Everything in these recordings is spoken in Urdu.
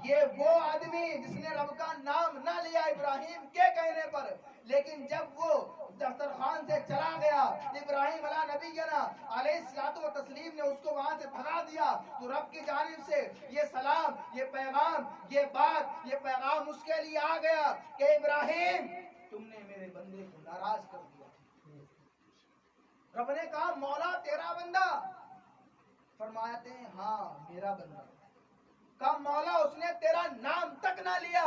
یہ وہ آدمی جس نے رب کا نام نہ لیا ابراہیم کے کہنے پر، لیکن جب وہ دسترخوان سے چلا گیا، ابراہیم علیہ نبینا علیہ الصلوۃ والتسلیم نے اس کو وہاں سے بھگا دیا، تو رب کی جانب سے یہ سلام، یہ پیغام، یہ بات، یہ پیغام اس کے لیے آ گیا کہ ابراہیم تم نے میرے بندے کو ناراض کر دیا۔ رب نے کہا مولا تیرا بندہ؟ فرماتے ہیں ہاں میرا بندہ۔ کہا مولا اس نے تیرا نام تک نہ لیا،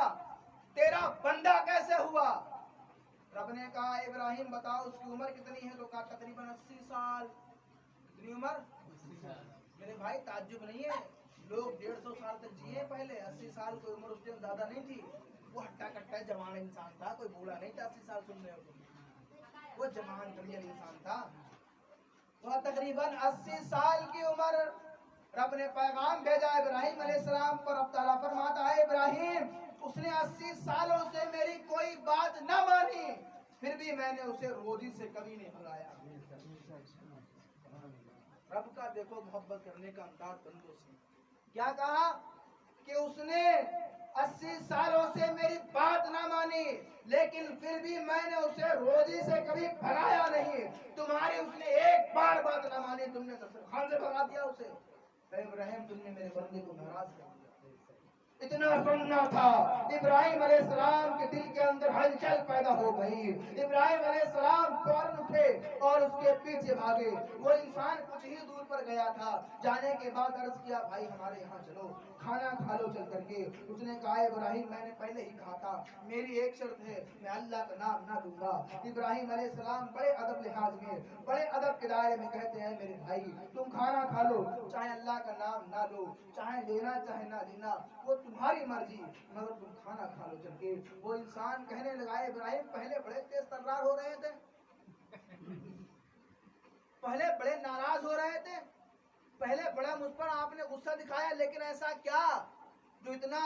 تیرا بندہ کیسے ہوا؟ رب نے کہا ابراہیم بتاؤ اس کی عمر کتنی ہے؟ تو کہا تقریباً 80 سال۔ کتنی عمر؟ میرے بھائی تعجب نہیں ہے، لوگ 150 سال تک جیے پہلے، 80 سال کوئی عمر اس دن زیادہ نہیں تھی۔ وہ ہٹا کٹا جوان انسان تھا، کوئی بوڑھا نہیں تھا 80 سال سن رہے ہو، وہ جوان کلیل انسان تھا۔ وہ تقریباً 80 سال کی عمر۔ رب نے پیغام بھیجا ابراہیم علیہ السلام پر۔ اب تعالیٰ فرماتا ہے ابراہیم اس نے 80 سالوں سے میری کوئی بات نہ مانی، پھر بھی میں نے اسے روزی سے کبھی نہیں بھگایا۔ رب کا دیکھو محبت کرنے کا انداز بندوں سے، کیا کہا کہ اس نے 80 سالوں سے میری بات نہ مانی، لیکن پھر بھی میں نے اسے روزی سے کبھی بھگایا نہیں۔ تمہاری اس نے ایک بار بات نہ مانی، تم نے دسترخوان سے بھگا دیا اسے۔ اے ابراہیم تم نے میرے بندے کو ناراض کر دیا۔ اتنا سننا تھا، ابراہیم علیہ السلام کے دل کے اندر ہلچل پیدا ہو گئی۔ ابراہیم علیہ السلام فوراً اٹھے اور اس کے پیچھے بھاگے۔ وہ انسان کچھ ہی دور پر گیا تھا، جانے کے بعد عرض کیا بھائی ہمارے یہاں چلو، کھانا کھا لو چل کر کے۔ اس نے کہا ابراہیم میں نے پہلے ہی کہا تھا، میری ایک شرط ہے، میں اللہ کا نام نہ لوں گا۔ ابراہیم علیہ السلام بڑے ادب لحاظ میں، بڑے ادب کے دائرے میں کہتے ہیں میرے بھائی تم کھانا کھا لو، چاہے اللہ کا نام نہ لو، چاہے لینا چاہے نہ لینا، وہ تمہاری مرضی، مگر تم کھانا کھا لو چل کے۔ وہ انسان کہنے لگا ابراہیم پہلے بڑے تیز ترار ہو رہے تھے، پہلے بڑے ناراض ہو رہے تھے، پہلے بڑا مجھ پر آپ نے غصہ دکھایا، لیکن ایسا کیا جو اتنا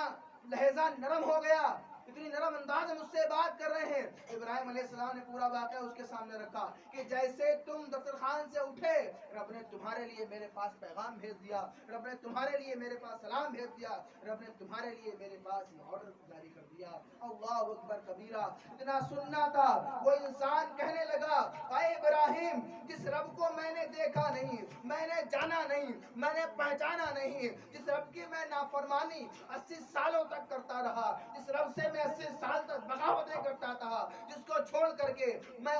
لہجہ نرم ہو گیا، اتنی نرم انداز میں مجھ سے بات کر رہے ہیں؟ ابراہیم علیہ السلام نے پورا واقعہ اس کے سامنے رکھا کہ جیسے تم دسترخوان سے اٹھے، رب نے تمہارے لیے میرے پاس پیغام بھیج دیا، رب نے تمہارے لیے میرے پاس سلام بھیج دیا، رب نے تمہارے لیے میرے پاس یہ آرڈر جاری کر دیا۔ اللہ اکبر کبیرہ۔ اتنا سننا تھا، وہ انسان کہنے لگا اے ابراہیم جس رب کو میں نے دیکھا نہیں، میں نے جانا نہیں، میں نے پہچانا نہیں، جس رب کی میں نافرمانی 80 سالوں تک کرتا رہا، جس رب سے میں 80 سال تک بغاوتیں کرتا تھا، جس کو چھوڑ کر کے میں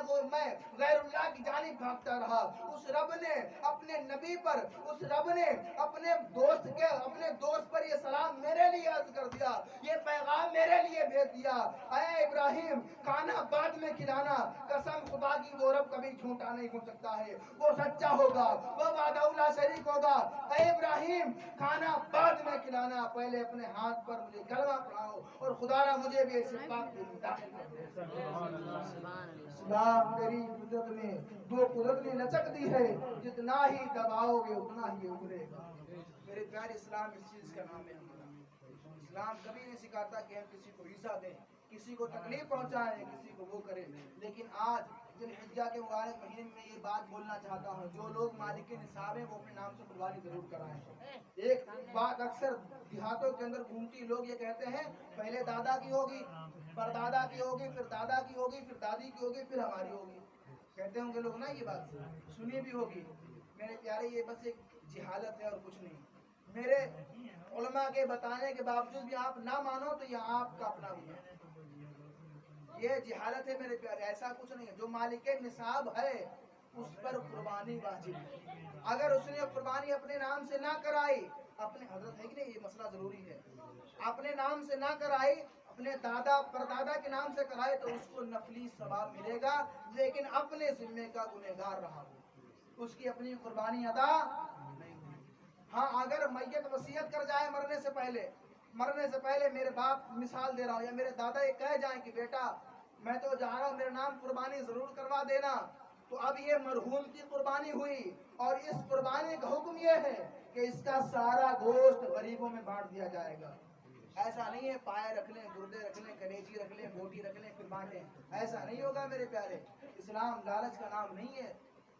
غیر اللہ کی جانب بھاگتا رہا، اس رب نے اپنے نبی پر، اس رب نے اپنے دوست پر یہ سلام میرے لیے عرض کر دیا، یہ پیغام میرے لیے بھیج دیا۔ اے ابراہیم کھانا بعد میں کھلانا، قسم خدا کی وہ رب کبھی جھوٹا نہیں ہو سکتا ہے، وہ سچا ہوگا، وہ وعدہ لا شریک ہوگا۔ اے ابراہیم کھانا بعد میں کھلانا، پہلے اپنے ہاتھ پر مجھے کلمہ پڑھاؤ اور خدا را مجھے بھی ایسے پاک دل میں داخل کر دے۔ اسلام تیری قدرت میں، جو قدرت نے لچک دی ہے، جتنا ہی دباؤ گے اتنا ہی ابھرے گا۔ میرے پیارے اسلام اس چیز کا نام ہے ہمارا۔ اسلام کبھی نہیں سکھاتا کہ ہم کسی کو ایزا دیں، کسی کو تکلیف پہنچائیں، کسی کو وہ کریں، لیکن آج ذی الحجہ کے مبارک مہینے میں یہ بات بولنا چاہتا ہوں، جو لوگ مالک نصاب ہیں وہ اپنے نام سے قربانی ضرور کرائیں۔ ایک بات اکثر دیہاتوں کے اندر گھومتی، لوگ یہ کہتے ہیں پہلے دادا کی ہوگی، پردادا کی ہوگی، پھر دادا کی ہوگی، پھر دادی کی ہوگی، پھر ہماری ہوگی۔ کہتے ہوں گے لوگ نا، یہ بات سنی بھی ہوگی۔ میرے پیارے یہ بس ایک جہالت ہے اور کچھ نہیں۔ میرے علماء کے بتانے کے باوجود بھی آپ نہ مانو تو یہ آپ کا اپنا بھی ہے، یہ جہالت ہے میرے پیارے، ایسا کچھ نہیں ہے۔ جو مالک نصاب ہے اس پر قربانی واجب ہے۔ اگر اس نے قربانی اپنے نام سے نہ کرائی، اپنے حضرت ہے کہ نہیں، یہ مسئلہ ضروری ہے، اپنے نام سے نہ کرائی، اپنے دادا پردادا کے نام سے کرائی تو اس کو نفلی ثواب ملے گا، لیکن اپنے ذمے کا گنہگار رہا وہ، اس کی اپنی قربانی ادا نہیں ہوئی۔ ہاں اگر میت وصیت کر جائے مرنے سے پہلے میرے باپ مثال دے رہا ہوں، یا میرے دادا یہ کہہ جائیں کہ بیٹا میں تو جا رہا ہوں، میرے نام قربانی ضرور کروا دینا، تو اب یہ مرحوم کی قربانی ہوئی، اور اس قربانی کا حکم یہ ہے کہ اس کا سارا گوشت غریبوں میں بانٹ دیا جائے گا۔ ایسا نہیں ہے پائے رکھ لیں، گردے رکھ لیں، کلیجی رکھ لیں، بوٹی رکھ لیں پھر بانٹیں، ایسا نہیں ہوگا میرے پیارے۔ اسلام لالچ کا نام نہیں ہے۔